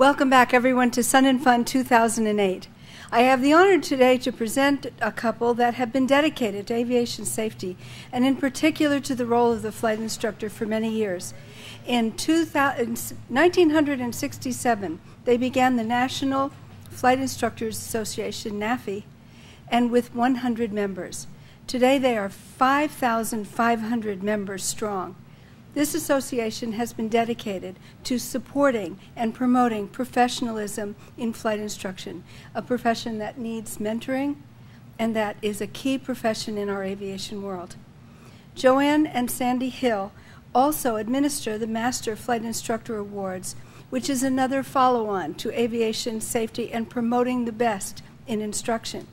Welcome back, everyone, to Sun and Fun 2008. I have the honor today to present a couple that have been dedicated to aviation safety, and in particular to the role of the flight instructor for many years. In 1967, they began the National Flight Instructors Association, NAFI, and with 100 members. Today they are 5,500 members strong. This association has been dedicated to supporting and promoting professionalism in flight instruction, a profession that needs mentoring and that is a key profession in our aviation world. Joanne and Sandy Hill also administer the Master Flight Instructor Awards, which is another follow-on to aviation safety and promoting the best in instruction.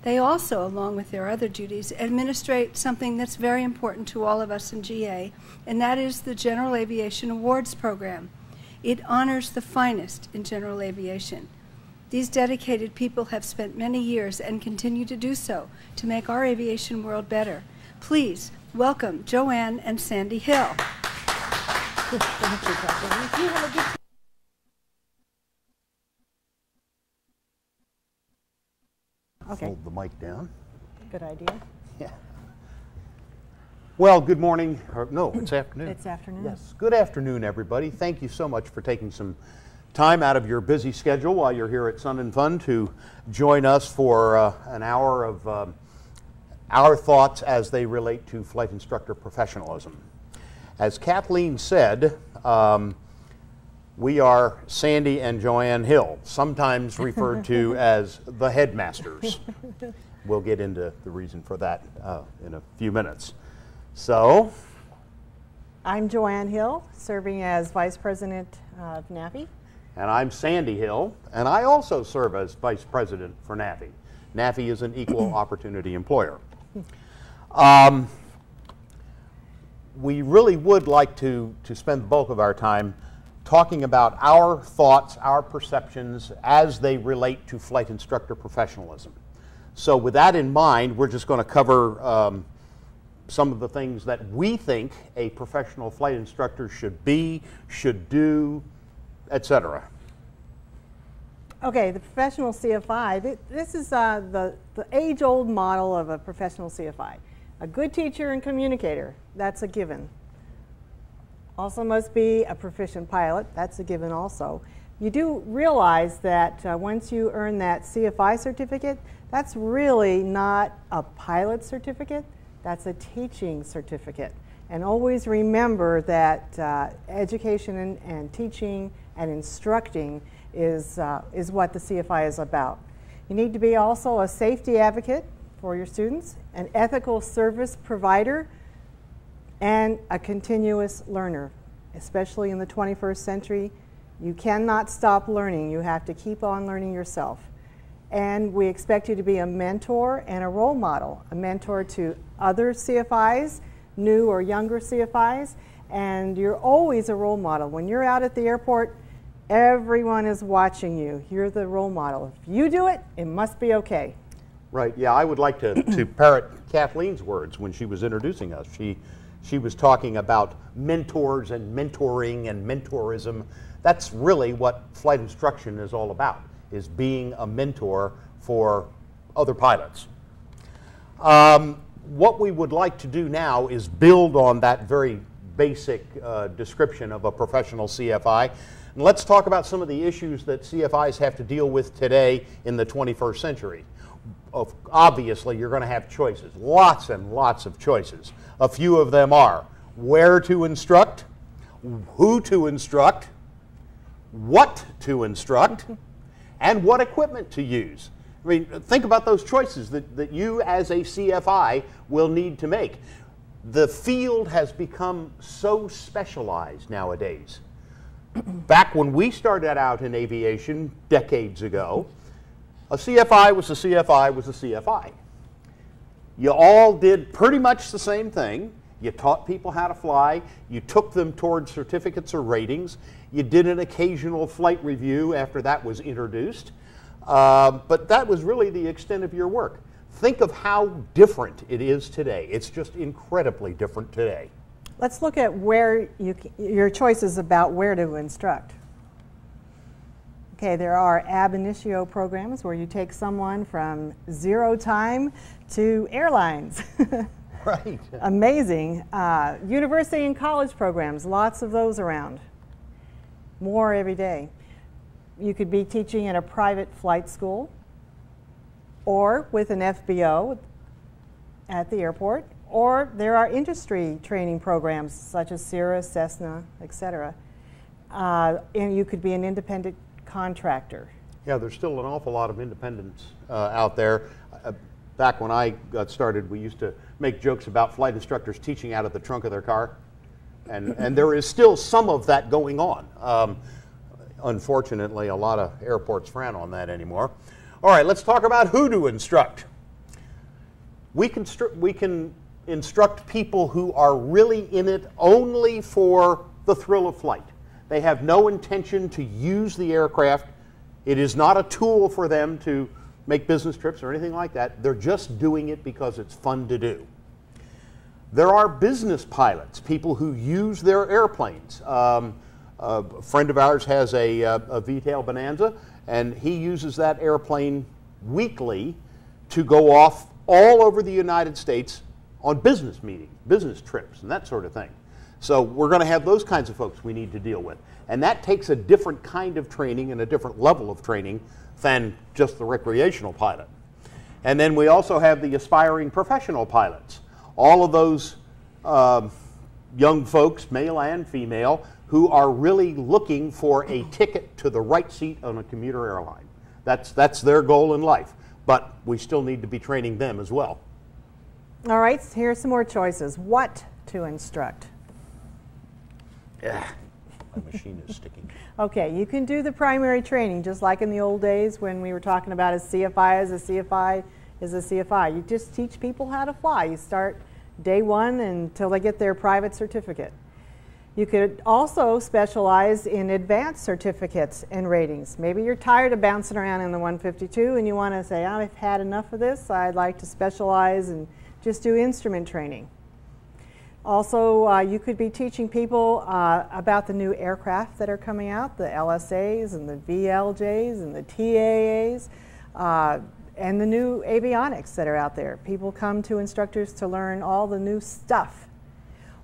They also, along with their other duties, administrate something that's very important to all of us in GA, and that is the General Aviation Awards Program. It honors the finest in general aviation. These dedicated people have spent many years and continue to do so to make our aviation world better. Please welcome Joanne and Sandy Hill. Okay. Hold the mic down. Good idea. Yeah. Well, good morning. No, it's afternoon. It's afternoon. Yes. Good afternoon, everybody. Thank you so much for taking some time out of your busy schedule while you're here at Sun and Fun to join us for an hour of our thoughts as they relate to flight instructor professionalism. As Kathleen said, we are Sandy and Joanne Hill, sometimes referred to as the headmasters. We'll get into the reason for that in a few minutes. So, I'm Joanne Hill, serving as Vice President of NAFI. And I'm Sandy Hill, and I also serve as Vice President for NAFI. NAFI is an equal opportunity employer. We really would like to spend the bulk of our time talking about our thoughts, our perceptions as they relate to flight instructor professionalism. So with that in mind, we're just going to cover some of the things that we think a professional flight instructor should be, should do, etc. Okay, the professional CFI, this is the age-old model of a professional CFI. A good teacher and communicator, that's a given. Also must be a proficient pilot, that's a given also. You do realize that once you earn that CFI certificate, that's really not a pilot certificate, that's a teaching certificate. And always remember that education and teaching and instructing is what the CFI is about. You need to be also a safety advocate for your students, an ethical service provider, and a continuous learner. Especially in the 21st century, you cannot stop learning. You have to keep on learning yourself. And we expect you to be a mentor and a role model, a mentor to other CFIs, new or younger CFIs, and you're always a role model. When you're out at the airport, everyone is watching you. You're the role model. If you do it, it must be okay. Right, yeah, I would like to parrot Kathleen's words when she was introducing us. She was talking about mentors and mentoring and mentorism. That's really what flight instruction is all about, is being a mentor for other pilots. What we would like to do now is build on that very basic description of a professional CFI. And let's talk about some of the issues that CFIs have to deal with today in the 21st century. Obviously, you're going to have choices, lots and lots of choices. A few of them are where to instruct, who to instruct, what to instruct, and what equipment to use. I mean, think about those choices that you as a CFI will need to make. The field has become so specialized nowadays. Back when we started out in aviation decades ago, a CFI was a CFI was a CFI. You all did pretty much the same thing. You taught people how to fly. You took them towards certificates or ratings. You did an occasional flight review after that was introduced. But that was really the extent of your work. Think of how different it is today. It's just incredibly different today. Let's look at where your choices about where to instruct. Okay, there are ab initio programs where you take someone from 0 time to airlines. Right. Amazing. University and college programs, lots of those around. More every day. You could be teaching in a private flight school or with an FBO at the airport, or there are industry training programs such as Sierra, Cessna, etc. And you could be an independent contractor. Yeah, there's still an awful lot of independents out there. Back when I got started, we used to make jokes about flight instructors teaching out of the trunk of their car. And there is still some of that going on. Unfortunately, a lot of airports frown on that anymore. All right, let's talk about who to instruct. We can instruct people who are really in it only for the thrill of flight. They have no intention to use the aircraft. It is not a tool for them to make business trips or anything like that. They're just doing it because it's fun to do. There are business pilots, people who use their airplanes. A friend of ours has a V-tail Bonanza, and he uses that airplane weekly to go off all over the United States on business meetings, business trips, and that sort of thing. So we're going to have those kinds of folks we need to deal with. And that takes a different kind of training and a different level of training than just the recreational pilot. And then we also have the aspiring professional pilots. All of those young folks, male and female, who are really looking for a ticket to the right seat on a commuter airline. That's their goal in life. But we still need to be training them as well. All right, so here are some more choices. What to instruct? Yeah, my machine is sticking. Okay, you can do the primary training just like in the old days when we were talking about a CFI as a CFI is a CFI. You just teach people how to fly. You start day one until they get their private certificate. You could also specialize in advanced certificates and ratings. Maybe you're tired of bouncing around in the 152 and you want to say, I've had enough of this. I'd like to specialize and just do instrument training. Also, you could be teaching people about the new aircraft that are coming out, the LSAs and the VLJs and the TAAs, and the new avionics that are out there. People come to instructors to learn all the new stuff.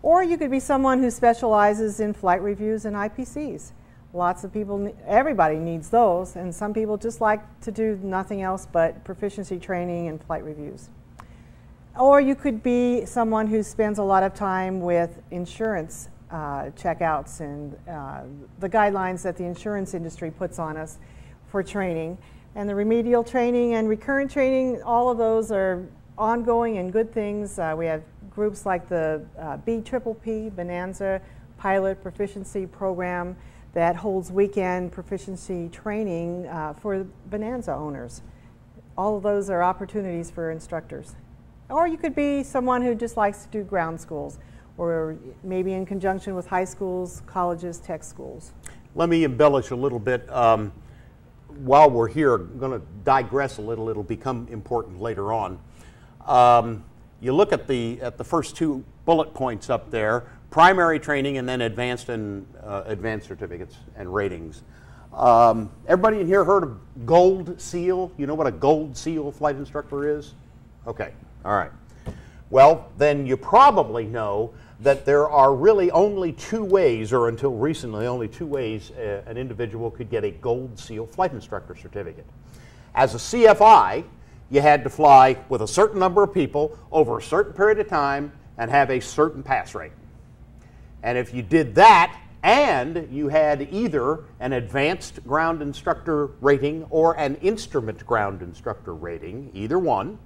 Or you could be someone who specializes in flight reviews and IPCs. Lots of people, everybody needs those, and some people just like to do nothing else but proficiency training and flight reviews. Or you could be someone who spends a lot of time with insurance checkouts and the guidelines that the insurance industry puts on us for training. And the remedial training and recurrent training, all of those are ongoing and good things. We have groups like the BPPP, Bonanza Pilot Proficiency Program, that holds weekend proficiency training for Bonanza owners. All of those are opportunities for instructors. Or you could be someone who just likes to do ground schools, or maybe in conjunction with high schools, colleges, tech schools. Let me embellish a little bit. While we're here, I'm going to digress a little. It'll become important later on. You look at the first two bullet points up there, primary training and then advanced and advanced certificates and ratings. Everybody in here heard of Gold Seal? You know what a Gold Seal flight instructor is? Okay, all right. Well, then you probably know that there are really only two ways, or until recently only two ways, an individual could get a Gold Seal flight instructor certificate. As a CFI, you had to fly with a certain number of people over a certain period of time and have a certain pass rate. And if you did that and you had either an advanced ground instructor rating or an instrument ground instructor rating, either one,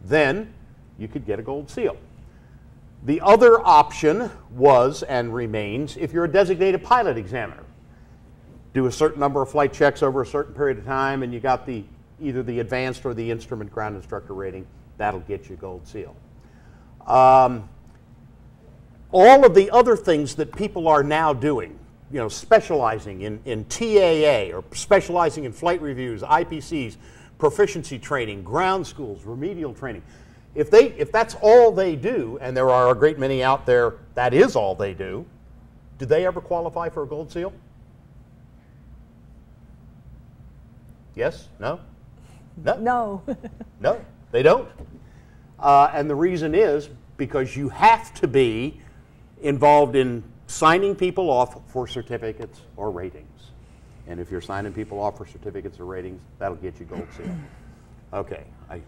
then you could get a Gold Seal. The other option was and remains if you're a designated pilot examiner. Do a certain number of flight checks over a certain period of time and you got either the advanced or the instrument ground instructor rating, that'll get you Gold Seal. All of the other things that people are now doing, you know, specializing in TAA or specializing in flight reviews, IPCs, proficiency training, ground schools, remedial training, if that's all they do, and there are a great many out there that is all they do they ever qualify for a Gold Seal? Yes? No? No? No. No, they don't. And the reason is because you have to be involved in signing people off for certificates or ratings. And if you're signing people off for certificates or ratings, that'll get you gold seal. Okay, I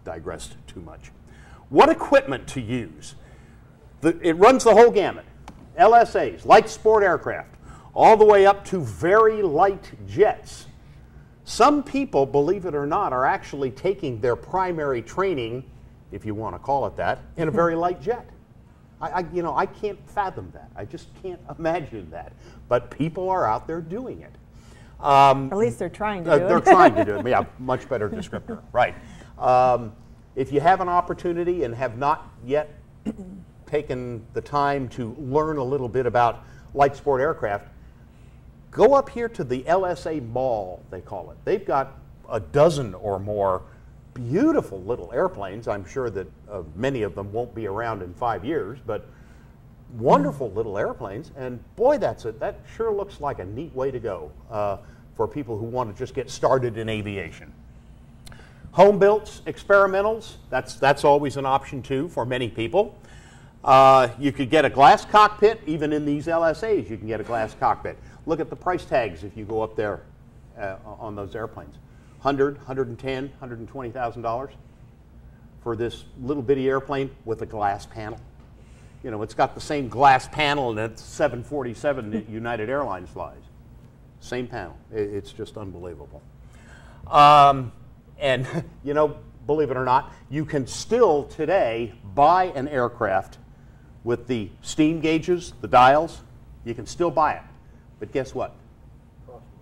digressed too much. What equipment to use? It runs the whole gamut. LSAs, light sport aircraft, all the way up to very light jets. Some people, believe it or not, are actually taking their primary training, if you want to call it that, in a very light jet. I can't fathom that. I just can't imagine that. But people are out there doing it. At least they're trying to do it. They're trying to do it. Yeah, much better descriptor. Right. If you have an opportunity and have not yet taken the time to learn a little bit about light sport aircraft, go up here to the LSA Mall, they call it. They've got a dozen or more beautiful little airplanes. I'm sure that many of them won't be around in 5 years, but wonderful little airplanes. And boy, that sure looks like a neat way to go for people who want to just get started in aviation. Home built experimentals, that's always an option too for many people. You could get a glass cockpit. Even in these LSAs, you can get a glass cockpit. Look at the price tags if you go up there on those airplanes. $100, $110, $120,000 for this little bitty airplane with a glass panel. You know, it's got the same glass panel that 747 that United Airlines flies. Same panel. It's just unbelievable. And, you know, believe it or not, you can still today buy an aircraft with the steam gauges, the dials. You can still buy it. But guess what?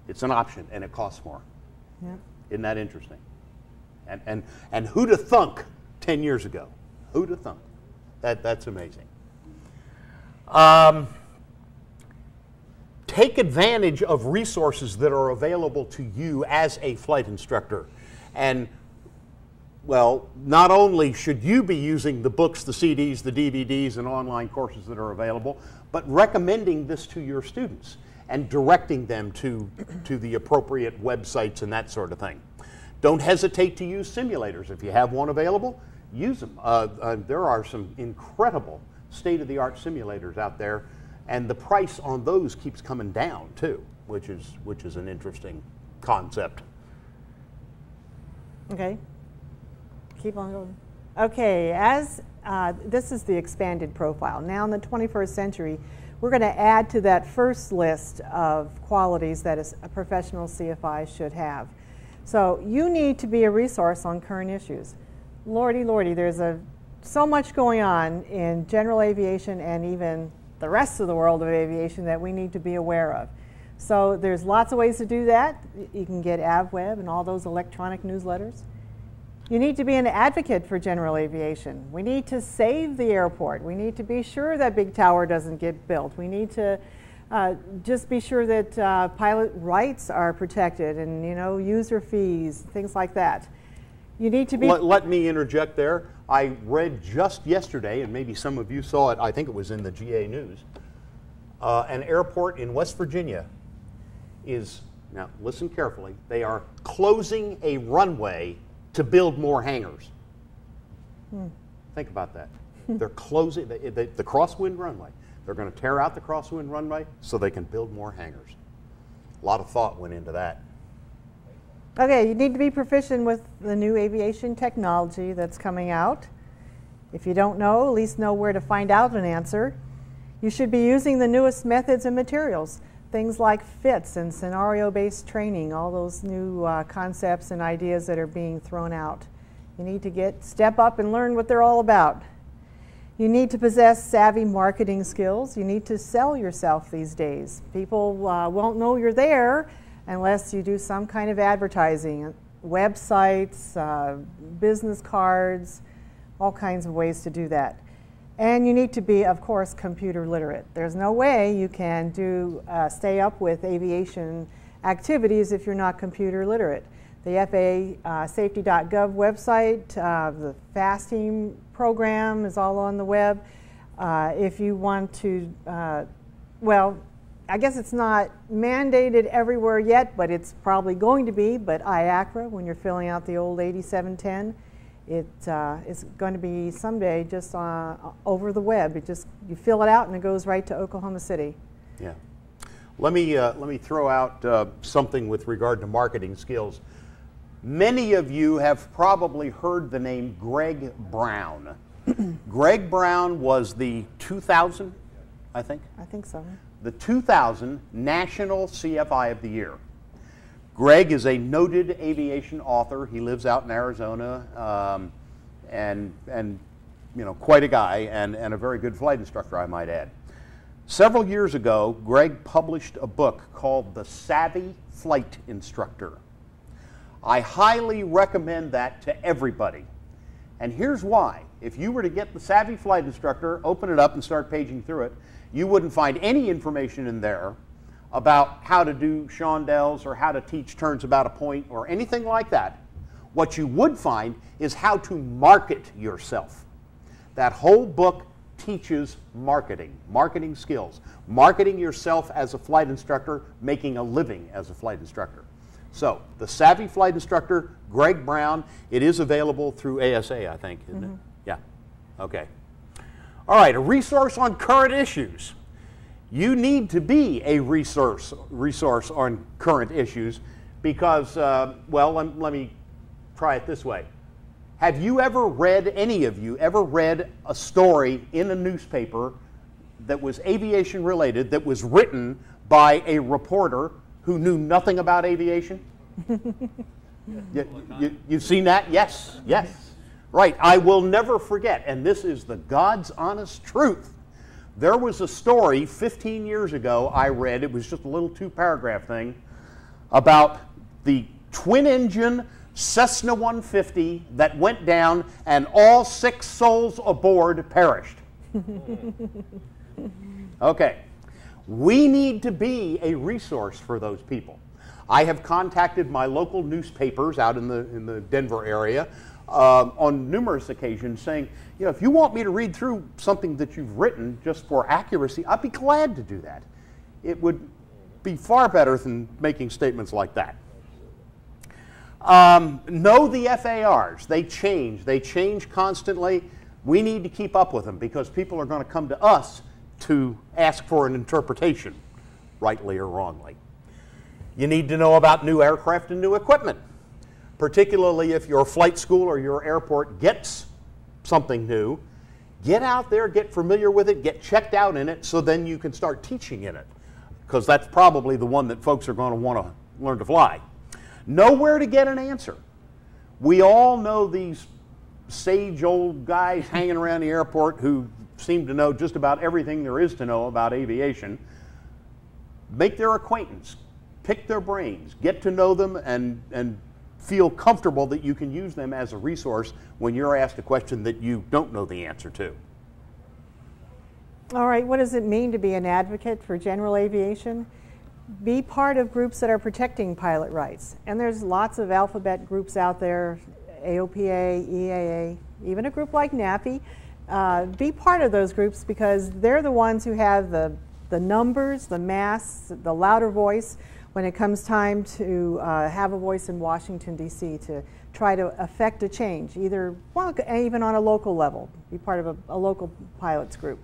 It's an option, and it costs more. Yeah. Isn't that interesting? And who'd have thunk 10 years ago? Who'd have thunk? That's amazing. Take advantage of resources that are available to you as a flight instructor. And, well, not only should you be using the books, the CDs, the DVDs, and online courses that are available, but recommending this to your students and directing them to the appropriate websites and that sort of thing. Don't hesitate to use simulators. If you have one available, use them. There are some incredible state-of-the-art simulators out there, and the price on those keeps coming down too, which is an interesting concept. Okay. Keep on going. Okay, this is the expanded profile. Now in the 21st century, we're going to add to that first list of qualities that a professional CFI should have. So you need to be a resource on current issues. Lordy, lordy, there's so much going on in general aviation and even the rest of the world of aviation that we need to be aware of. So there's lots of ways to do that. You can get AvWeb and all those electronic newsletters. You need to be an advocate for general aviation. We need to save the airport. We need to be sure that big tower doesn't get built. We need to just be sure that pilot rights are protected and, you know, user fees, things like that. You need to be... Let me interject there. I read just yesterday, and maybe some of you saw it, I think it was in the GA News, an airport in West Virginia is, now listen carefully, they are closing a runway to build more hangars. Think about that. They're closing the crosswind runway. They're going to tear out the crosswind runway so they can build more hangars. A lot of thought went into that. Okay, you need to be proficient with the new aviation technology that's coming out. If you don't know, at least know where to find out an answer. You should be using the newest methods and materials, things like FITS and scenario-based training, all those new concepts and ideas that are being thrown out. You need to step up and learn what they're all about. You need to possess savvy marketing skills. You need to sell yourself these days. People won't know you're there unless you do some kind of advertising, websites, business cards, all kinds of ways to do that. And you need to be, of course, computer literate. There's no way you can stay up with aviation activities if you're not computer literate. The FAA safety.gov website, the FAASTeam program is all on the web. If you want to, well, I guess it's not mandated everywhere yet, but it's probably going to be. But IACRA, when you're filling out the old 8710, it's going to be someday just over the web. You fill it out and it goes right to Oklahoma City. Yeah. Let me throw out something with regard to marketing skills. Many of you have probably heard the name Greg Brown. Greg Brown was the 2000, I think? I think so. The 2000 National CFI of the Year. Greg is a noted aviation author. He lives out in Arizona, and you know, quite a guy, and a very good flight instructor, I might add. Several years ago, Greg published a book called The Savvy Flight Instructor. I highly recommend that to everybody. And here's why. If you were to get The Savvy Flight Instructor, open it up and start paging through it, you wouldn't find any information in there about how to do chandelles or how to teach turns about a point or anything like that. What you would find is how to market yourself. That whole book teaches marketing skills, marketing yourself as a flight instructor, making a living as a flight instructor. So, The Savvy Flight Instructor, Greg Brown, it is available through ASA, I think, isn't it? Yeah, okay. All right, a resource on current issues. You need to be a resource on current issues because, well, let me try it this way. Have you ever read, any of you, ever read a story in a newspaper that was aviation related, that was written by a reporter who knew nothing about aviation? You've seen that? Yes, yes. Right, I will never forget, and this is the God's honest truth. There was a story 15 years ago I read, it was just a little 2-paragraph thing, about the twin-engine Cessna 150 that went down and all 6 souls aboard perished. Okay, we need to be a resource for those people. I have contacted my local newspapers out in the Denver area on numerous occasions saying, you know, if you want me to read through something that you've written just for accuracy, I'd be glad to do that. It would be far better than making statements like that. Know the FARs. They change constantly. We need to keep up with them because people are going to come to us to ask for an interpretation, rightly or wrongly. You need to know about new aircraft and new equipment, particularly if your flight school or your airport gets something new. Get out there, get familiar with it, get checked out in it, so then you can start teaching in it, because that's probably the one that folks are going to want to learn to fly. Know where to get an answer. We all know these sage old guys hanging around the airport who seem to know just about everything there is to know about aviation. Make their acquaintance, pick their brains, get to know them, and feel comfortable that you can use them as a resource when you're asked a question that you don't know the answer to. All right, what does it mean to be an advocate for general aviation? Be part of groups that are protecting pilot rights. And there's lots of alphabet groups out there, AOPA, EAA, even a group like NAFI. Be part of those groups because they're the ones who have the numbers, the mass, the louder voice when it comes time to have a voice in Washington, D.C. to try to affect a change, either, well, even on a local level. Be part of a local pilots group.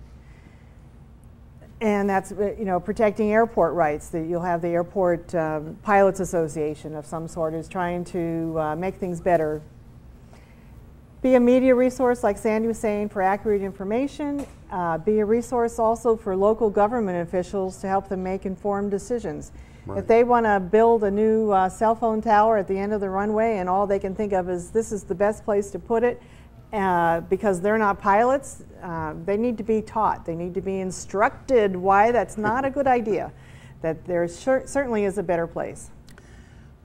And that's, you know, protecting airport rights. That you'll have the Airport Pilots Association of some sort is trying to make things better. Be a media resource, like Sandy was saying, for accurate information. Be a resource also for local government officials to help them make informed decisions. Right. If they want to build a new cell phone tower at the end of the runway and all they can think of is this is the best place to put it, because they're not pilots, they need to be taught. They need to be instructed why that's not a good idea, that there certainly is a better place.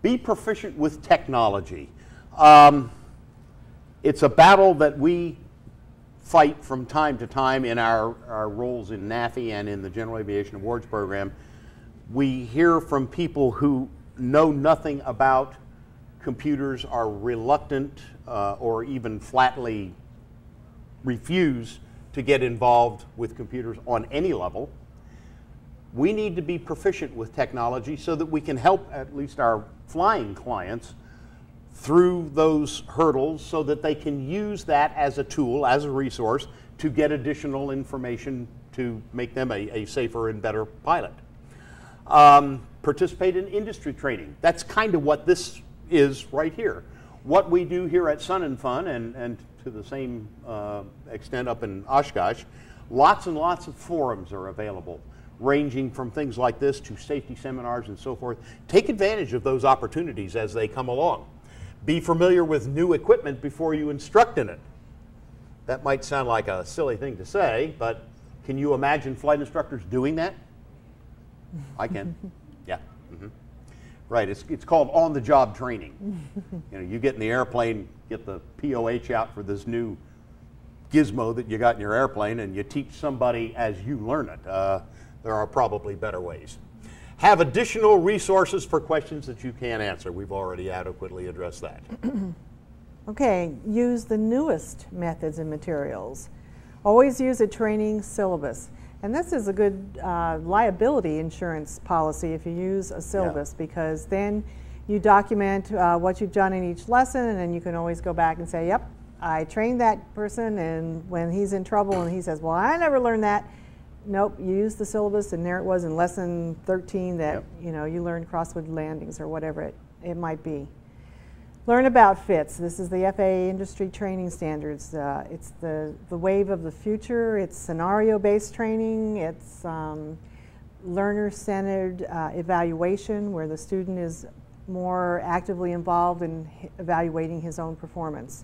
Be proficient with technology. It's a battle that we fight from time to time in our roles in NAFI and in the General Aviation Awards Program. We hear from people who know nothing about computers, are reluctant or even flatly refuse to get involved with computers on any level. We need to be proficient with technology so that we can help at least our flying clients through those hurdles so that they can use that as a tool, as a resource, to get additional information to make them a safer and better pilot. Participate in industry training. That's kind of what this is right here. What we do here at Sun and Fun, and to the same extent up in Oshkosh, lots and lots of forums are available, ranging from things like this to safety seminars and so forth. Take advantage of those opportunities as they come along. Be familiar with new equipment before you instruct in it. That might sound like a silly thing to say, but can you imagine flight instructors doing that? I can. Yeah. Mm-hmm. Right. It's called on-the-job training. You know, you get in the airplane, get the POH out for this new gizmo that you got in your airplane, and you teach somebody as you learn it. There are probably better ways. Have additional resources for questions that you can't answer. We've already adequately addressed that. Okay, use the newest methods and materials. Always use a training syllabus. And this is a good liability insurance policy if you use a syllabus, because then you document what you've done in each lesson, and then you can always go back and say, yep, I trained that person, and when he's in trouble and he says, well, I never learned that. Nope, you used the syllabus, and there it was in lesson 13 that you know, you learned crosswind landings or whatever it might be. Learn about FITS. This is the FAA industry training standards. It's the wave of the future. It's scenario-based training. It's learner-centered evaluation, where the student is more actively involved in evaluating his own performance.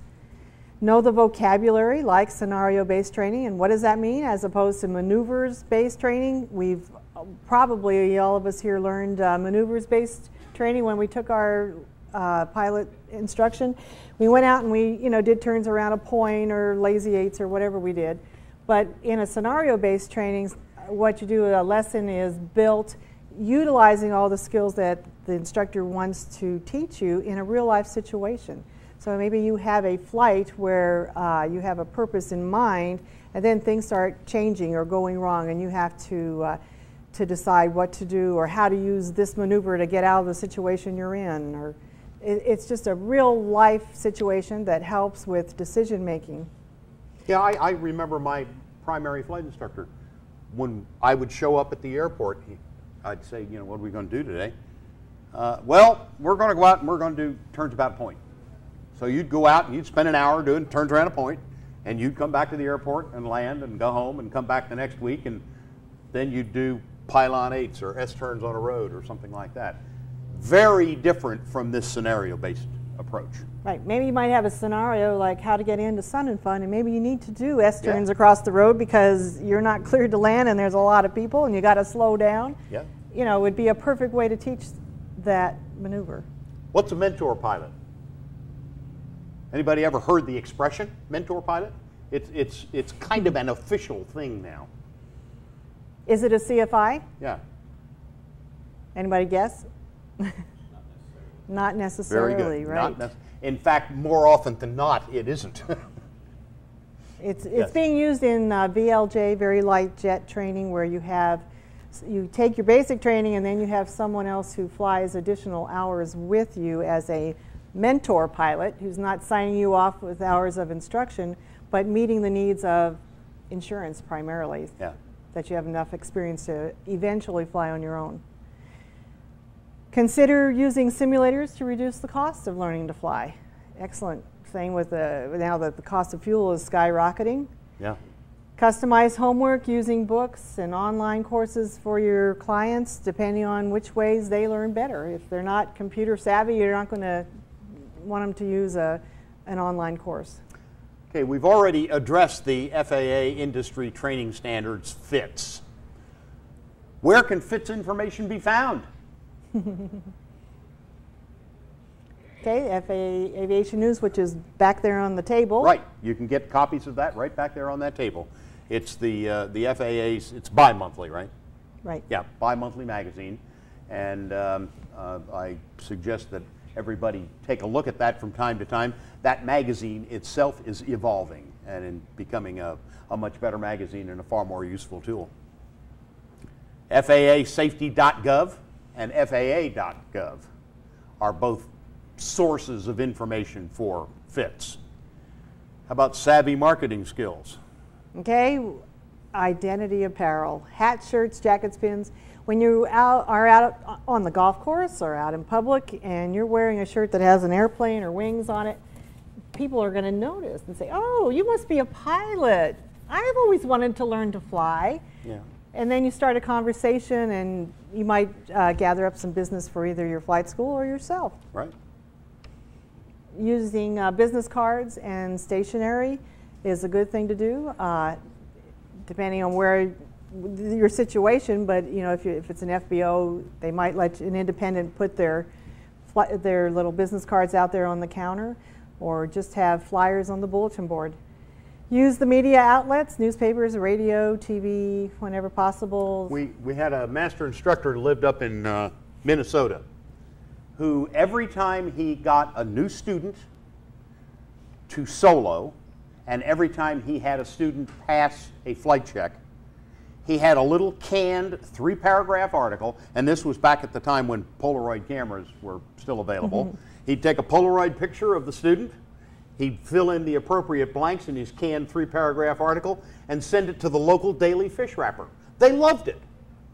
Know the vocabulary, like scenario-based training. And what does that mean as opposed to maneuvers-based training? We've probably, all of us here, learned maneuvers-based training when we took our pilot instruction. We went out and we, you know, did turns around a point or lazy eights or whatever we did. But in a scenario-based training, what you do, a lesson is built utilizing all the skills that the instructor wants to teach you in a real-life situation. So maybe you have a flight where you have a purpose in mind, and then things start changing or going wrong, and you have to decide what to do or how to use this maneuver to get out of the situation you're in. Or it's just a real life situation that helps with decision making. Yeah, I remember my primary flight instructor. When I would show up at the airport, I'd say, you know, what are we going to do today? Well, we're going to go out and we're going to do turns about a point. So you'd go out and you'd spend an hour doing turns around a point, and you'd come back to the airport and land and go home and come back the next week, and then you'd do pylon eights or S-turns on a road or something like that. Very different from this scenario-based approach. Right. Maybe you might have a scenario like how to get into Sun and Fun, and maybe you need to do S-turns across the road because you're not cleared to land and there's a lot of people and you got to slow down. Yeah. You know, it would be a perfect way to teach that maneuver. What's a mentor pilot? Anybody ever heard the expression mentor pilot? It's kind of an official thing now. Is it a CFI? Yeah. Anybody guess? Not necessarily. Very good. Right? In fact, more often than not, it isn't. It's being used in VLJ, very light jet training, where you take your basic training and then you have someone else who flies additional hours with you as a mentor pilot who's not signing you off with hours of instruction, but meeting the needs of insurance primarily. Yeah. That you have enough experience to eventually fly on your own. Consider using simulators to reduce the cost of learning to fly. Excellent thing with now that the cost of fuel is skyrocketing. Yeah. Customize homework using books and online courses for your clients, depending on which ways they learn better. If they're not computer savvy, you're not going to want them to use an online course. Okay, we've already addressed the FAA industry training standards FITS. Where can FITS information be found? Okay, FAA Aviation News, which is back there on the table. Right, you can get copies of that right back there on that table. It's the FAA's, it's bi-monthly, right? Right. Yeah, bi-monthly magazine, and I suggest that everybody take a look at that from time to time. That magazine itself is evolving and in becoming a much better magazine and a far more useful tool. FAASafety.gov and FAA.gov are both sources of information for FITS. How about savvy marketing skills? Okay, identity apparel, hats, shirts, jackets, pins. When you are out on the golf course or out in public and you're wearing a shirt that has an airplane or wings on it, people are going to notice and say, oh, you must be a pilot. I've always wanted to learn to fly. Yeah. And then you start a conversation and you might gather up some business for either your flight school or yourself. Right. Using business cards and stationery is a good thing to do, depending on where your situation. But you know, if it's an FBO, they might let an independent put their little business cards out there on the counter, or just have flyers on the bulletin board. Use the media outlets, newspapers, radio, TV, whenever possible. We had a master instructor who lived up in Minnesota, who every time he got a new student to solo, and every time he had a student pass a flight check, he had a little canned 3-paragraph article, and this was back at the time when Polaroid cameras were still available. Mm-hmm. He'd take a Polaroid picture of the student, he'd fill in the appropriate blanks in his canned 3-paragraph article, and send it to the local daily fish wrapper. They loved it.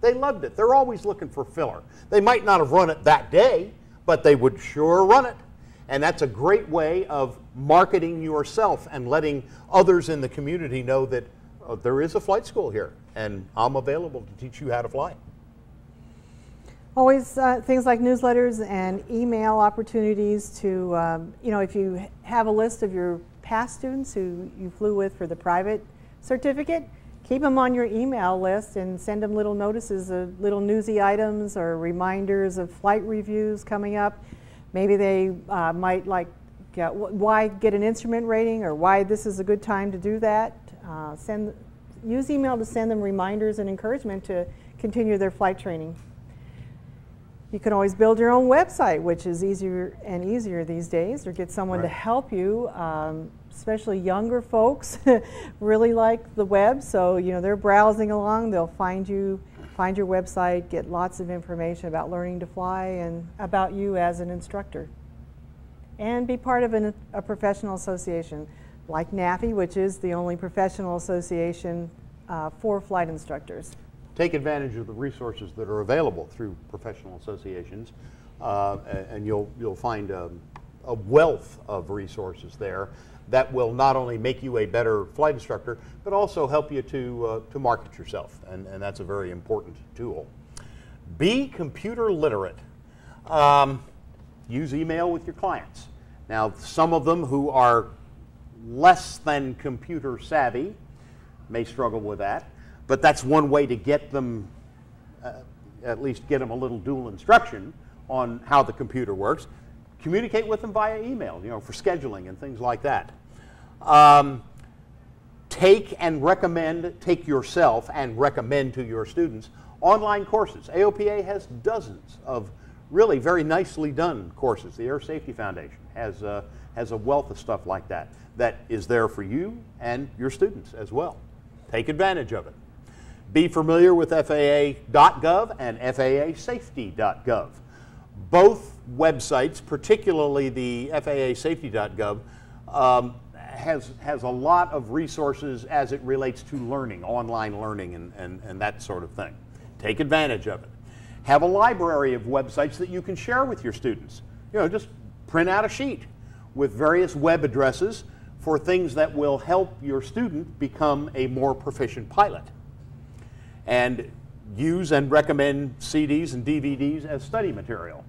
They loved it. They're always looking for filler. They might not have run it that day, but they would sure run it. And that's a great way of marketing yourself and letting others in the community know that there is a flight school here, and I'm available to teach you how to fly. Always things like newsletters and email opportunities to, you know, if you have a list of your past students who you flew with for the private certificate, keep them on your email list and send them little notices of little newsy items or reminders of flight reviews coming up. Maybe they might like why get an instrument rating or why this is a good time to do that. Use email to send them reminders and encouragement to continue their flight training. You can always build your own website, which is easier and easier these days, or get someone to help you. Especially younger folks really like the web, so you know they're browsing along. They'll find your website, get lots of information about learning to fly and about you as an instructor. And be part of a professional association like NAFI, which is the only professional association for flight instructors. Take advantage of the resources that are available through professional associations, and you'll find a wealth of resources there that will not only make you a better flight instructor, but also help you to market yourself, and that's a very important tool. Be computer literate. Use email with your clients. Now, some of them who are less than computer savvy may struggle with that, but that's one way to get them, at least get them a little dual instruction on how the computer works. Communicate with them via email, you know, for scheduling and things like that. Take yourself and recommend to your students online courses. AOPA has dozens of really very nicely done courses. The Air Safety Foundation has a wealth of stuff like that that is there for you and your students as well. Take advantage of it. Be familiar with FAA.gov and FAASafety.gov. Both websites, particularly the FAASafety.gov, has a lot of resources as it relates to learning, online learning and that sort of thing. Take advantage of it. Have a library of websites that you can share with your students. You know, just print out a sheet with various web addresses for things that will help your student become a more proficient pilot. And use and recommend CDs and DVDs as study material.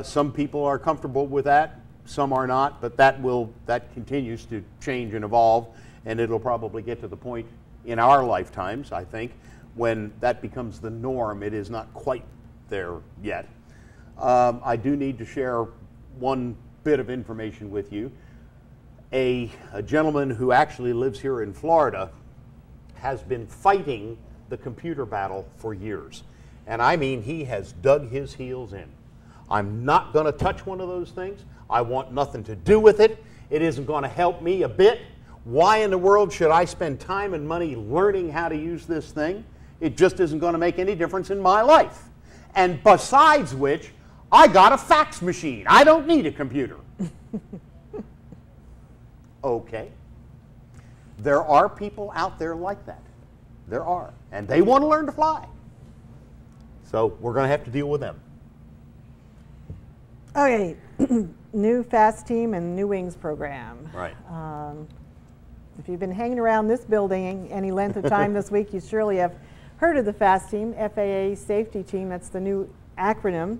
Some people are comfortable with that, some are not, but that continues to change and evolve, and it'll probably get to the point in our lifetimes, I think, when that becomes the norm. It is not quite there yet. I do need to share one bit of information with you. A gentleman who actually lives here in Florida has been fighting the computer battle for years. And I mean, he has dug his heels in. I'm not going to touch one of those things. I want nothing to do with it. It isn't going to help me a bit. Why in the world should I spend time and money learning how to use this thing? It just isn't going to make any difference in my life. And besides which, I got a fax machine. I don't need a computer. Okay. There are people out there like that. There are. And they want to learn to fly. So we're going to have to deal with them. Okay. New FAASTeam and new wings program. Right. If you've been hanging around this building any length of time this week, you surely have heard of the FAASTeam, FAA Safety Team. That's the new acronym.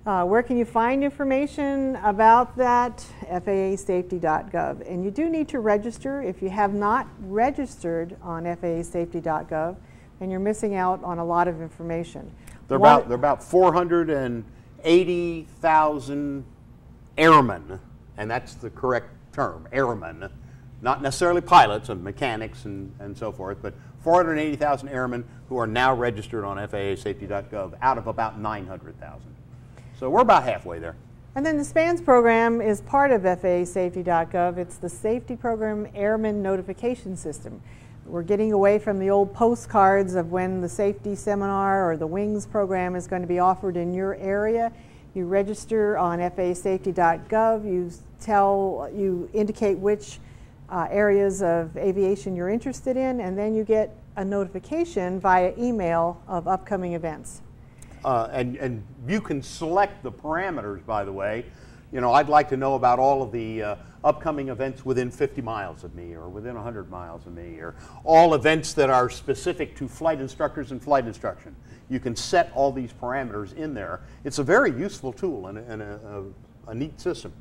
Where can you find information about that? FAASafety.gov. And you do need to register. If you have not registered on FAASafety.gov, then you're missing out on a lot of information. They're about 480,000 airmen, and that's the correct term, airmen, not necessarily pilots and mechanics and so forth, but 480,000 airmen who are now registered on FAASafety.gov out of about 900,000. So we're about halfway there. And then the SPANS program is part of FAASafety.gov. It's the Safety Program Airman Notification System. We're getting away from the old postcards of when the safety seminar or the wings program is going to be offered in your area. You register on FAASafety.gov. You indicate which areas of aviation you're interested in, and then you get a notification via email of upcoming events. And you can select the parameters, by the way. You know, I'd like to know about all of the upcoming events within 50 miles of me or within 100 miles of me, or all events that are specific to flight instructors and flight instruction. You can set all these parameters in there. It's a very useful tool and a neat system.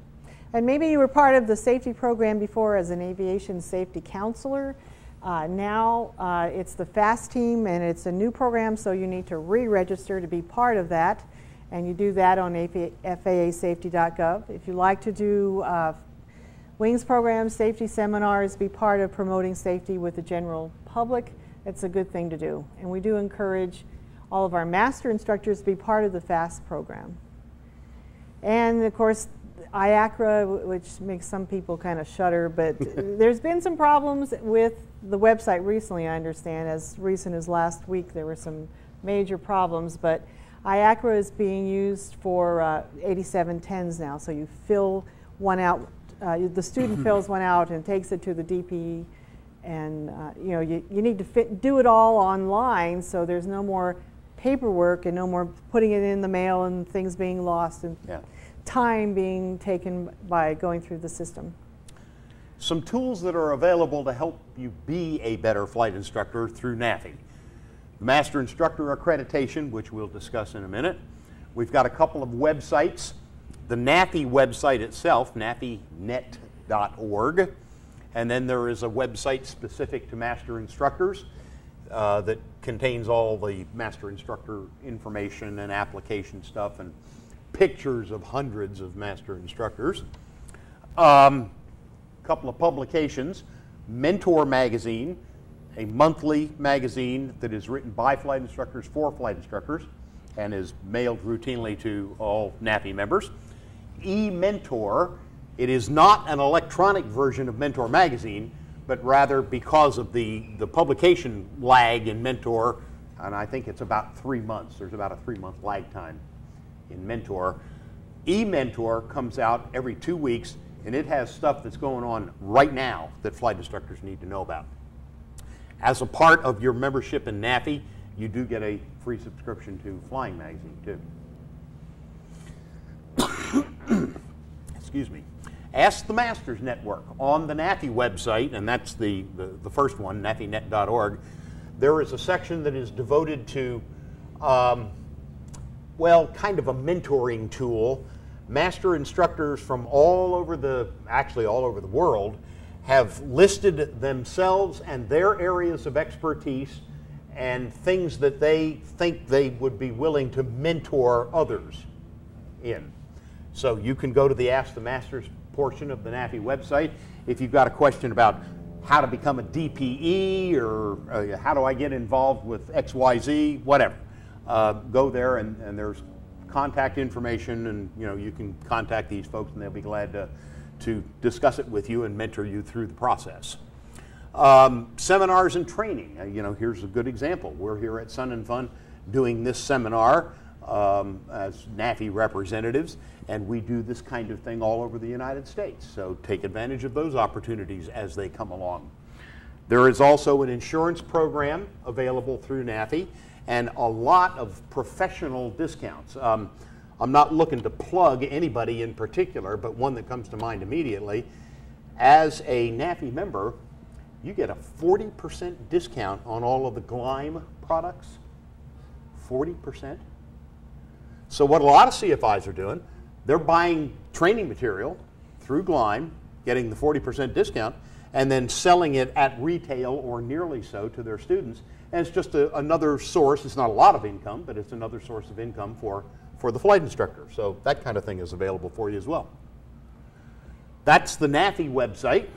And maybe you were part of the safety program before as an aviation safety counselor. Now it's the FAASTeam, and it's a new program, so you need to re-register to be part of that. And you do that on FAASafety.gov. If you like to do wings programs, safety seminars, be part of promoting safety with the general public, it's a good thing to do. And we do encourage all of our master instructors to be part of the FAAST program. And of course, IACRA, which makes some people kind of shudder, but there's been some problems with the website recently, I understand. As recent as last week, there were some major problems, but IACRA is being used for 8710s now, so you fill one out, the student fills one out and takes it to the DP, and you know, you need to do it all online, so there's no more paperwork and no more putting it in the mail and things being lost and time being taken by going through the system. Some tools that are available to help you be a better flight instructor through NAFI. Master Instructor Accreditation, which we'll discuss in a minute. We've got a couple of websites. The NAFI website itself, nafinet.org, and then there is a website specific to master instructors that contains all the master instructor information and application stuff and pictures of hundreds of master instructors. Couple of publications. Mentor Magazine, a monthly magazine that is written by flight instructors for flight instructors and is mailed routinely to all NAFI members. eMentor, it is not an electronic version of Mentor Magazine, but rather because of the publication lag in Mentor, and I think it's about 3 months. There's about a 3-month lag time in Mentor. eMentor comes out every 2 weeks, and it has stuff that's going on right now that flight instructors need to know about. As a part of your membership in NAFI, you do get a free subscription to Flying Magazine, too. Excuse me. Ask the Masters Network on the NAFI website, and that's the first one, nafinet.org. There is a section that is devoted to, well, kind of a mentoring tool. Master instructors from all over the world have listed themselves and their areas of expertise and things that they think they would be willing to mentor others in. So you can go to the Ask the Masters portion of the NAFI website. If you've got a question about how to become a DPE or how do I get involved with XYZ, whatever, go there and there's contact information, and you can contact these folks and they'll be glad to discuss it with you and mentor you through the process. Seminars and training. You know, here's a good example. We're here at Sun and Fun doing this seminar as NAFI representatives, and we do this kind of thing all over the United States. So take advantage of those opportunities as they come along. There is also an insurance program available through NAFI and a lot of professional discounts. I'm not looking to plug anybody in particular, but one that comes to mind immediately. As a NAFI member, you get a 40% discount on all of the Gleim products. 40%. So what a lot of CFIs are doing, they're buying training material through Gleim, getting the 40% discount, and then selling it at retail or nearly so to their students. And it's just another source. It's not a lot of income, but it's another source of income for the flight instructor. So that kind of thing is available for you as well. That's the NAFI website,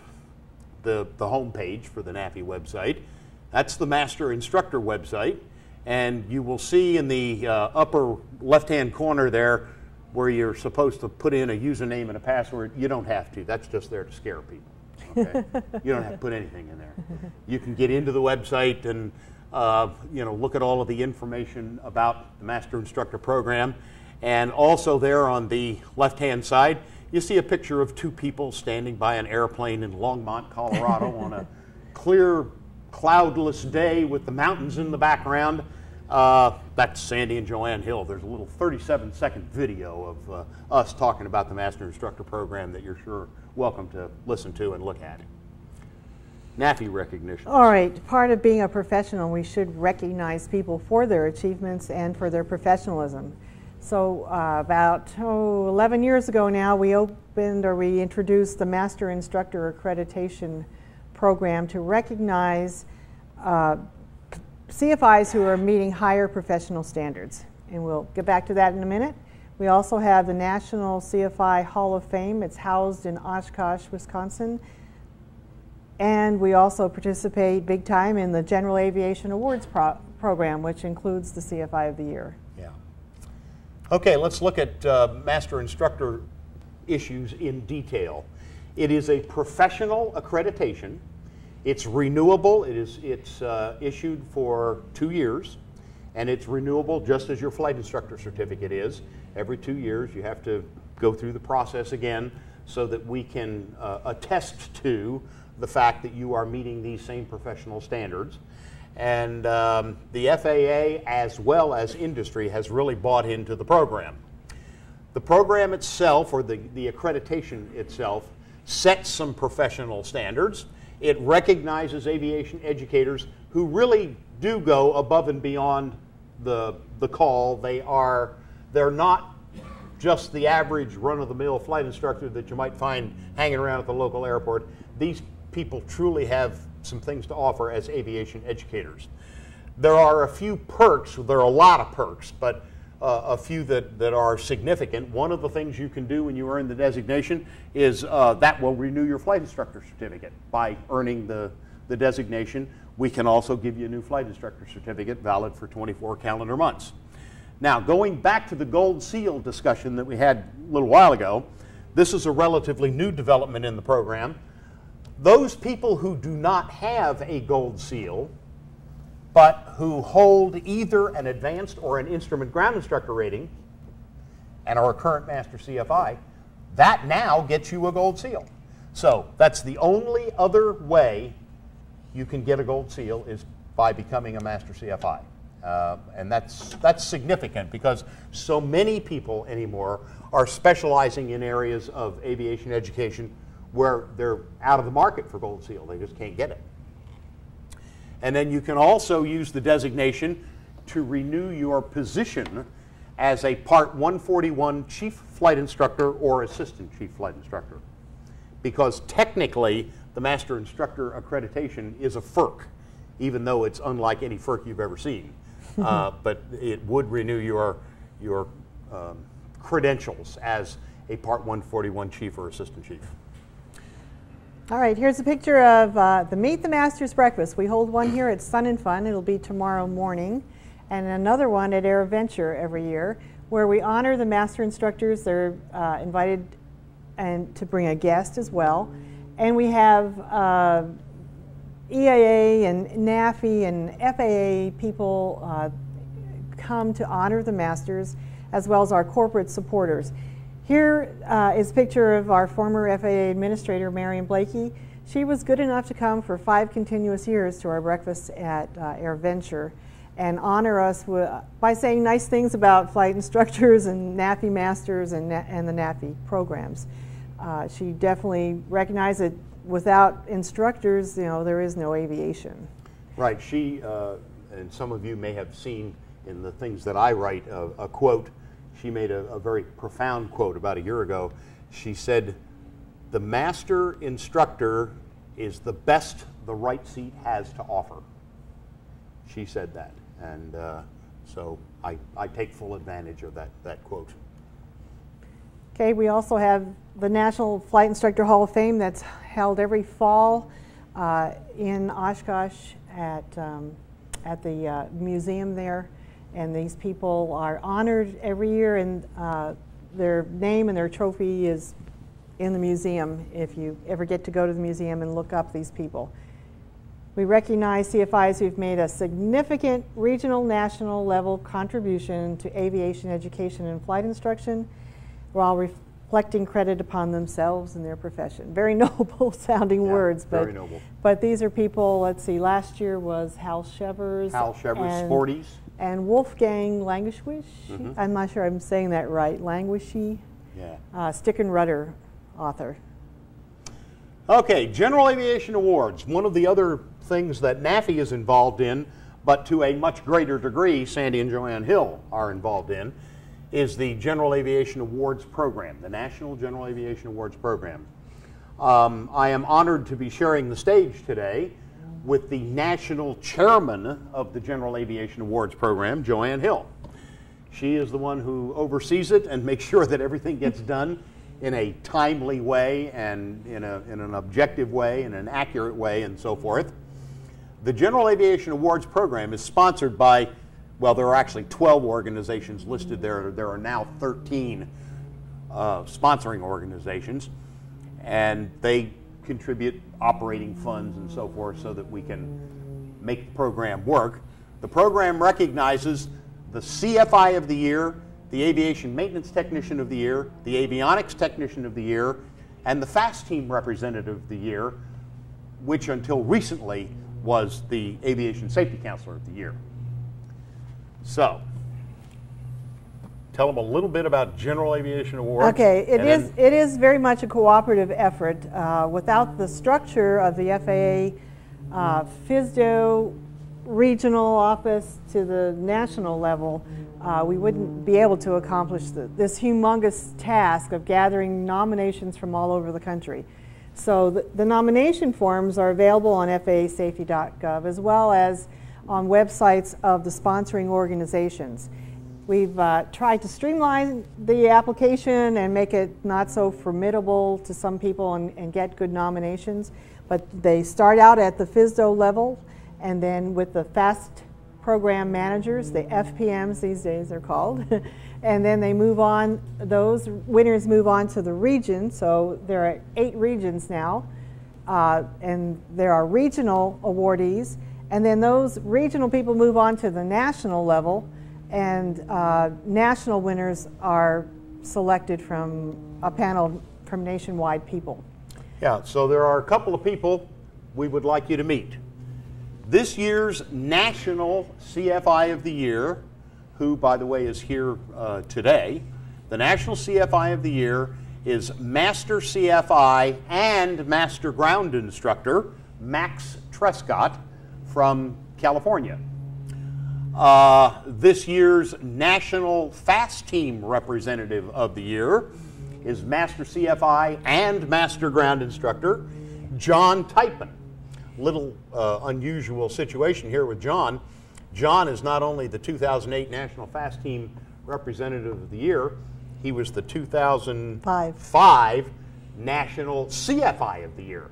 the home page for the NAFI website. That's the Master Instructor website. And you will see in the upper left-hand corner there where you're supposed to put in a username and a password. You don't have to. That's just there to scare people. Okay? You don't have to put anything in there. You can get into the website and you know, look at all of the information about the Master Instructor program. And also there on the left-hand side, you see a picture of two people standing by an airplane in Longmont, Colorado on a clear, cloudless day with the mountains in the background. That's Sandy and Joanne Hill. There's a little 37-second video of us talking about the Master Instructor program that you're sure welcome to listen to and look at. NAFI recognition. All right, part of being a professional, we should recognize people for their achievements and for their professionalism. So about 11 years ago now, we introduced the Master Instructor Accreditation program to recognize CFIs who are meeting higher professional standards. And we'll get back to that in a minute. We also have the National CFI Hall of Fame. It's housed in Oshkosh, Wisconsin. And we also participate big time in the General Aviation Awards program, which includes the CFI of the Year. Yeah. Okay, let's look at Master Instructor issues in detail. It is a professional accreditation. It's renewable. It's issued for 2 years, and it's renewable just as your flight instructor certificate is. Every 2 years you have to go through the process again so that we can attest to the fact that you are meeting these same professional standards. And the FAA as well as industry has really bought into the program. The program itself, or the accreditation itself, sets some professional standards. It recognizes aviation educators who really do go above and beyond the call. They're not just the average run-of-the-mill flight instructor that you might find hanging around at the local airport. These people truly have some things to offer as aviation educators. There are a few perks. There are a lot of perks, but a few that are significant. One of the things you can do when you earn the designation is that will renew your flight instructor certificate. By earning the designation, we can also give you a new flight instructor certificate valid for 24 calendar months. Now, going back to the Gold Seal discussion that we had a little while ago, this is a relatively new development in the program. Those people who do not have a Gold Seal but who hold either an advanced or an instrument ground instructor rating and are a current Master CFI, that now gets you a Gold Seal. So that's the only other way you can get a Gold Seal is by becoming a Master CFI. And that's significant because so many people anymore are specializing in areas of aviation education where they're out of the market for Gold Seal. They just can't get it. And then you can also use the designation to renew your position as a Part 141 Chief Flight Instructor or Assistant Chief Flight Instructor. Because technically, the Master Instructor Accreditation is a FERC, even though it's unlike any FERC you've ever seen. But it would renew your credentials as a Part 141 Chief or Assistant Chief. All right, here's a picture of the Meet the Masters breakfast. We hold one here at Sun and Fun. It'll be tomorrow morning. And another one at AirVenture every year, where we honor the master instructors. They're invited and to bring a guest as well. And we have EAA and NAFI and FAA people come to honor the masters, as well as our corporate supporters. Here is a picture of our former FAA administrator, Marion Blakey. She was good enough to come for 5 continuous years to our breakfast at AirVenture and honor us by saying nice things about flight instructors and NAFI masters and the NAFI programs. She definitely recognized that without instructors, there is no aviation. Right. She, and some of you may have seen in the things that I write, a quote. She made a very profound quote about a year ago. She said, "The master instructor is the best the right seat has to offer." She said that, and so I take full advantage of that quote. Okay, we also have the National Flight Instructor Hall of Fame that's held every fall in Oshkosh at the museum there. And these people are honored every year, and their name and their trophy is in the museum if you ever get to go to the museum and look up these people. We recognize CFIs who've made a significant regional, national level contribution to aviation education and flight instruction while reflecting credit upon themselves and their profession. Very noble sounding words, but very noble. But these are people, let's see, last year was Hal Shevers. Hal Shevers, Sporties. And Wolfgang Languish, I'm not sure I'm saying that right, Languishy, Stick and Rudder author. Okay, General Aviation Awards. One of the other things that NAFI is involved in, but to a much greater degree, Sandy and Joanne Hill are involved in, is the General Aviation Awards program, the National General Aviation Awards program. I am honored to be sharing the stage today with the national chairman of the General Aviation Awards program, Joanne Hill. She is the one who oversees it and makes sure that everything gets done in a timely way and in an objective way, in an accurate way, and so forth. The General Aviation Awards program is sponsored by, well, there are actually 12 organizations listed there. There are now 13 sponsoring organizations, and they contribute operating funds and so forth so that we can make the program work. The program recognizes the CFI of the Year, the Aviation Maintenance Technician of the Year, the Avionics Technician of the Year, and the FAASTeam Representative of the Year, which until recently was the Aviation Safety Counselor of the Year. So, tell them a little bit about General Aviation Awards. Okay, it is very much a cooperative effort. Without the structure of the FAA FSDO regional office to the national level, we wouldn't be able to accomplish this humongous task of gathering nominations from all over the country. So the nomination forms are available on FAASafety.gov as well as on websites of the sponsoring organizations. We've tried to streamline the application and make it not so formidable to some people and get good nominations, but they start out at the FSDO level, and then with the FAST program managers, the FPMs these days they're called, and then they move on, those winners move on to the region, so there are 8 regions now, and there are regional awardees, and then those regional people move on to the national level, and national winners are selected from a panel from nationwide people. Yeah, so there are a couple of people we would like you to meet. This year's National CFI of the Year, who, by the way, is here today, the National CFI of the Year is Master CFI and Master Ground Instructor Max Trescott from California. This year's National FAASTeam Representative of the Year is Master CFI and Master Ground Instructor John Typin. Little unusual situation here with John. John is not only the 2008 National FAASTeam Representative of the Year, he was the 2005 National CFI of the Year.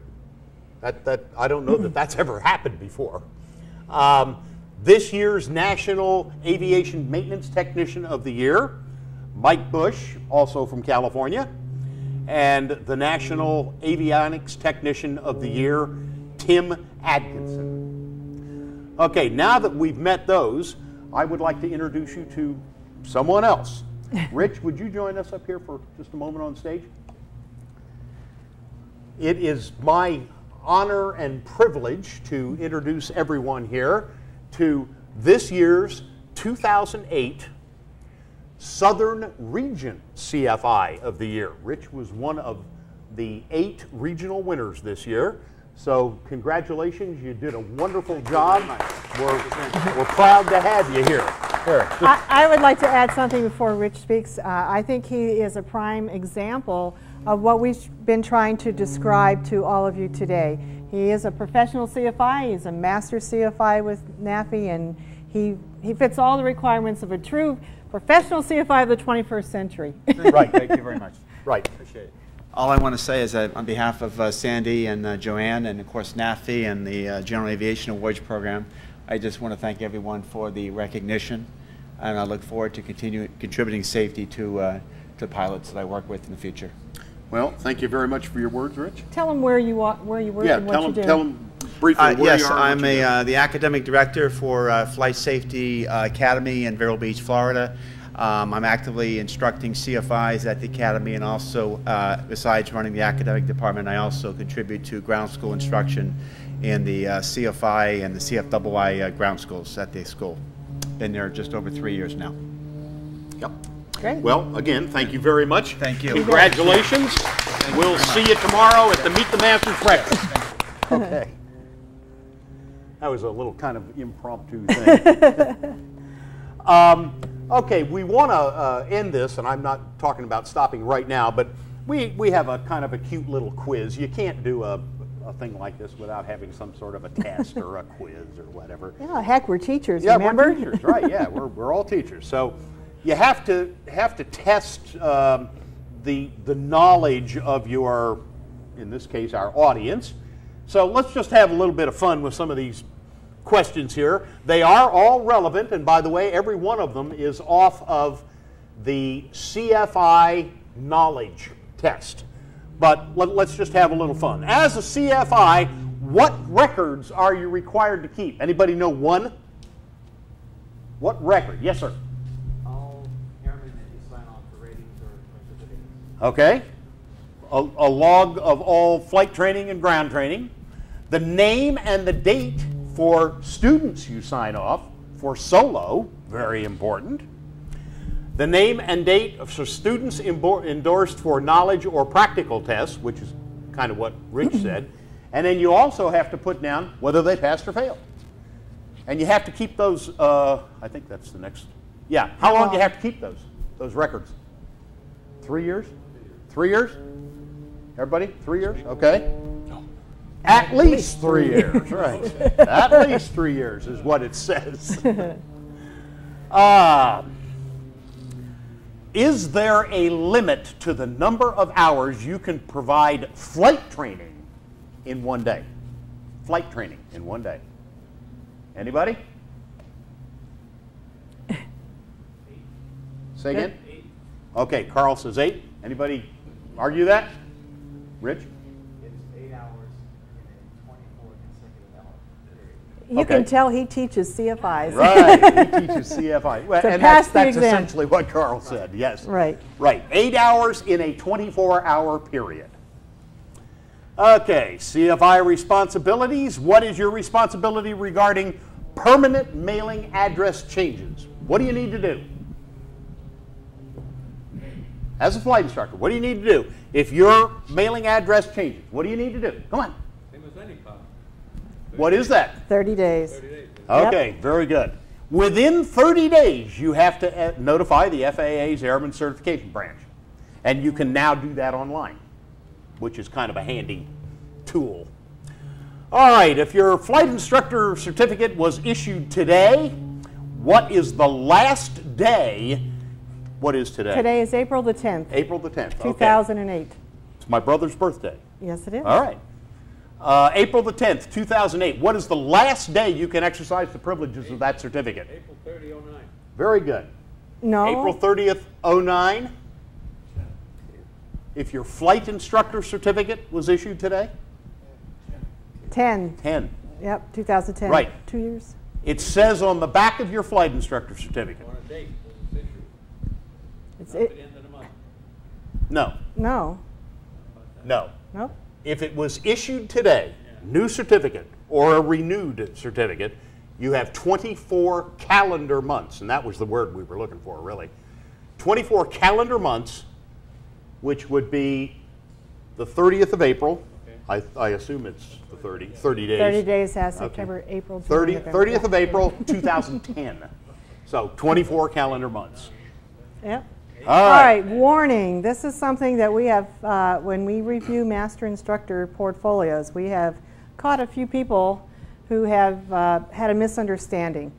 I don't know that that's ever happened before. This year's National Aviation Maintenance Technician of the Year, Mike Bush, also from California, and the National Avionics Technician of the Year, Tim Atkinson. Okay, now that we've met those, I would like to introduce you to someone else. Rich, would you join us up here for just a moment on stage? It is my honor and privilege to introduce everyone here to this year's 2008 Southern Region CFI of the Year. Rich was one of the 8 regional winners this year. So congratulations, you did a wonderful job. We're proud to have you here. I would like to add something before Rich speaks. I think he is a prime example of what we've been trying to describe to all of you today. He is a professional CFI, he's a master CFI with NAFI, and he fits all the requirements of a true professional CFI of the 21st century. Right. Thank you very much. Right. Appreciate it. All I want to say is that on behalf of Sandy and Joanne and of course NAFI and the General Aviation Awards Program, I just want to thank everyone for the recognition, and I look forward to continue contributing safety to pilots that I work with in the future. Well, thank you very much for your words, Rich. Tell them where you work and what you do. Tell them briefly where yes, you are. I'm the academic director for Flight Safety Academy in Vero Beach, Florida. I'm actively instructing CFIs at the Academy, and also, besides running the academic department, I also contribute to ground school instruction in the CFI and the CFII ground schools at the school. Been there just over 3 years now. Yep. Great. Well, again, thank you very much. Thank you. Congratulations. We'll see you tomorrow at the Meet the Masters breakfast. Okay. That was a little kind of impromptu thing. Okay, we want to end this, and I'm not talking about stopping right now, but we have a kind of a cute little quiz. You can't do a thing like this without having some sort of a test or a quiz or whatever. Yeah, heck, we're teachers, yeah, remember? we're teachers, right, yeah, we're all teachers. So you have to test the knowledge of your, in this case, our audience. So let's just have a little bit of fun with some of these questions here. They are all relevant, and by the way, every one of them is off of the CFI knowledge test. But let's just have a little fun. As a CFI, what records are you required to keep? Anybody know one? What record? Yes, sir. All airmen that you sign off for ratings or certificates. Okay. A log of all flight training and ground training. The name and the date for students you sign off for solo, very important. The name and date of students endorsed for knowledge or practical tests, which is kind of what Rich said. And then you also have to put down whether they passed or failed. And you have to keep those, I think that's the next, yeah. How long do you have to keep those records? 3 years? 3 years? Everybody, 3 years? Okay. At least 3 years, right. At least 3 years is what it says. Is there a limit to the number of hours you can provide flight training in one day? Flight training in one day. Anybody? Say again? 8. Okay, Carl says 8. Anybody argue that? Rich? It's 8 hours in a 24 consecutive hour period. You Okay. can tell he teaches CFIs. Right, he teaches CFI. Well, To and pass that's the exam. essentially what Carl said, yes. Right. Right, 8 hours in a 24-hour period. Okay, CFI responsibilities. What is your responsibility regarding permanent mailing address changes? What do you need to do? As a flight instructor, what do you need to do? If your mailing address changes, what do you need to do? Come on. Same as any cop. What is that? 30 days. 30 days. Okay, very good. Within 30 days, you have to notify the FAA's Airman Certification Branch. And you can now do that online, which is kind of a handy tool. All right, if your flight instructor certificate was issued today, what is the last day? What is today? Today is April the 10th, April the 10th. Okay. 2008. It's my brother's birthday. Yes, it is. All right. April the 10th, 2008. What is the last day you can exercise the privileges of that certificate? April 30, 09. Very good. No. April 30th, 09. If your flight instructor certificate was issued today? 10. 10. Yep, 2010. Right. 2 years. It says on the back of your flight instructor certificate. On a date, it's issued. It's Not it. at the end of the month. No, No. no. Nope. If it was issued today, new certificate or a renewed certificate, you have 24 calendar months, and that was the word we were looking for, really. 24 calendar months, which would be the 30th of April. Okay. I assume it's the 30 days. 30 days has September, April, June, 30th of April, 2010. So 24 calendar months. Yep. All All right. right, warning. This is something that we have, when we review master instructor portfolios, we have caught a few people who have had a misunderstanding.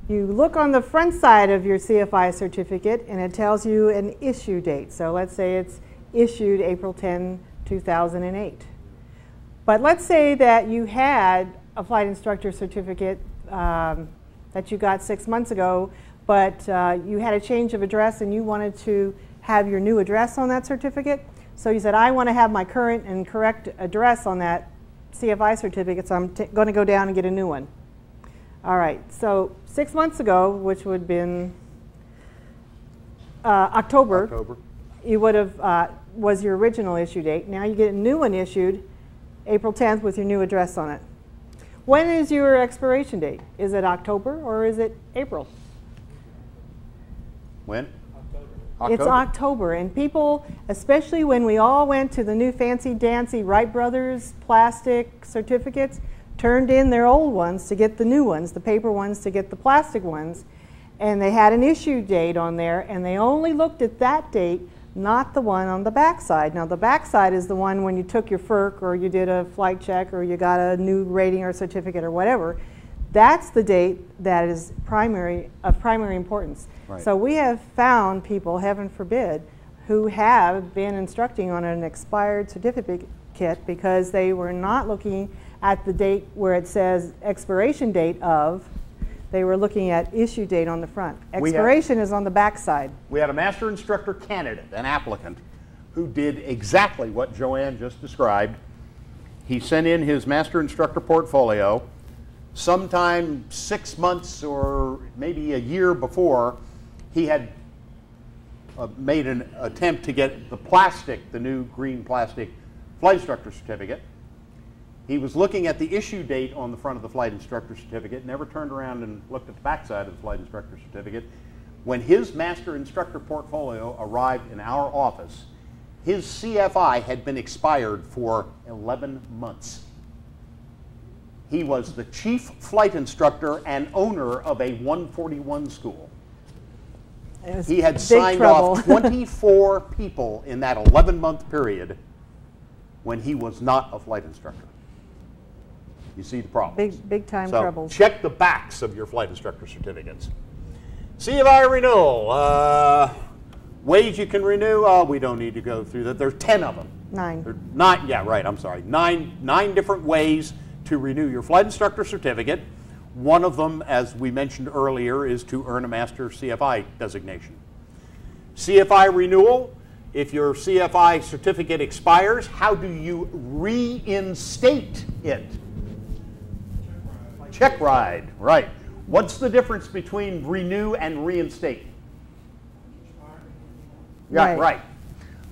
You look on the front side of your CFI certificate and it tells you an issue date. So let's say it's issued April 10, 2008. But let's say that you had a flight instructor certificate that you got 6 months ago, but you had a change of address and you wanted to have your new address on that certificate. So you said, I want to have my current and correct address on that CFI certificate, so I'm going to go down and get a new one. All right, so 6 months ago, which would have been October, you would have, was your original issue date. Now you get a new one issued April 10th with your new address on it. When is your expiration date? Is it October or is it April? When? October. It's October, and people, especially when we all went to the new fancy-dancy Wright Brothers plastic certificates, turned in their old ones to get the new ones, the paper ones to get the plastic ones, and they had an issue date on there, and they only looked at that date, not the one on the back side. Now, the back side is the one when you took your FERC or you did a flight check or you got a new rating or certificate or whatever. That's the date that is of primary importance. Right. So we have found people, heaven forbid, who have been instructing on an expired certificate because they were not looking at the date where it says expiration date of. They were looking at issue date on the front. Expiration is on the back side. We had a master instructor candidate, an applicant, who did exactly what Joanne just described. He sent in his master instructor portfolio. Sometime 6 months or maybe a year before, he had made an attempt to get the new green plastic flight instructor certificate. He was looking at the issue date on the front of the flight instructor certificate, never turned around and looked at the back side of the flight instructor certificate. When his master instructor portfolio arrived in our office, his CFI had been expired for 11 months. He was the chief flight instructor and owner of a 141 school. He had signed off 24 people in that 11-month period when he was not a flight instructor. You see the problem. Big time So troubles. check the backs of your flight instructor certificates. CFI renewal. Ways you can renew. We don't need to go through that. There's 10 of them. 9. Yeah, right. I'm sorry. Nine different ways to renew your flight instructor certificate. One of them, as we mentioned earlier, is to earn a master CFI designation. CFI renewal. If your CFI certificate expires, how do you reinstate it? Check ride, right. What's the difference between renew and reinstate? Yeah, right.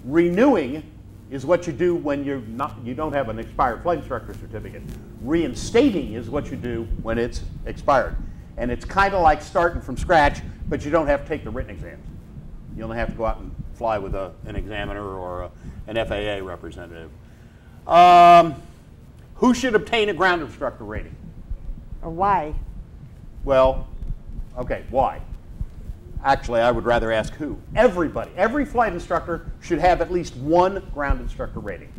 Renewing is what you do when you don't have an expired flight instructor certificate. Reinstating is what you do when it's expired. And it's kind of like starting from scratch, but you don't have to take the written exams. You only have to go out and fly with an examiner or an FAA representative. Who should obtain a ground instructor rating? Or why? Well, okay, why? Actually, I would rather ask who. Everybody, every flight instructor should have at least one ground instructor rating.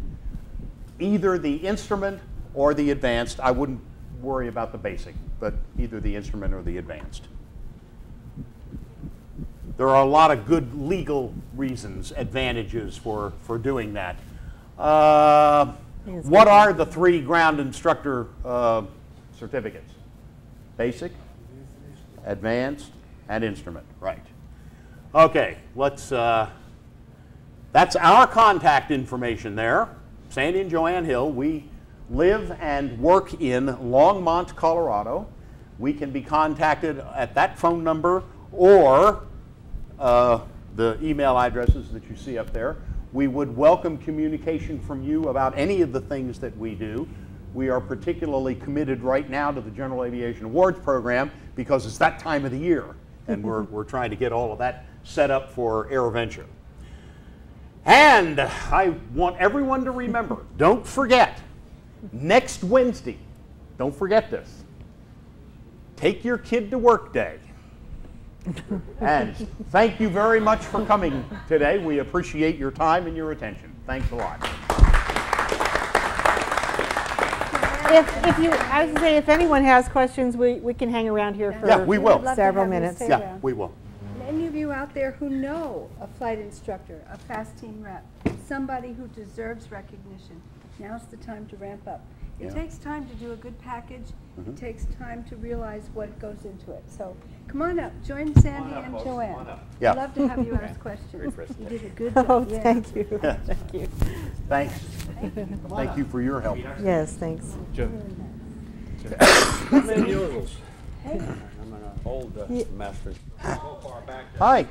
Either the instrument or the advanced. I wouldn't worry about the basic, but either the instrument or the advanced. There are a lot of good legal reasons, advantages for doing that. What are the 3 ground instructor certificates? Basic, advanced, and instrument. Right. Okay, let's, that's our contact information there. Sandy and Joanne Hill, we live and work in Longmont, Colorado, we can be contacted at that phone number or the email addresses that you see up there. We would welcome communication from you about any of the things that we do. We are particularly committed right now to the General Aviation Awards program because it's that time of the year, and we're trying to get all of that set up for AirVenture. And I want everyone to remember, don't forget, next Wednesday, don't forget this, take your kid to work day. And thank you very much for coming today. We appreciate your time and your attention. Thanks a lot. If you, I was going to say, if anyone has questions, we can hang around here for we will. several minutes. Yeah, we will. And any of you out there who know a flight instructor, a FAASTeam rep, somebody who deserves recognition, now's the time to ramp up. It takes time to do a good package. It takes time to realize what goes into it. So come on up. Join Sandy and Joanne. Yeah. I'd love to have you ask questions. You did a good job. Oh, thank you. Thank you. Thanks. Thank you for your help. Yes, thanks. I'm in Yodels. I'm an old master. Hi.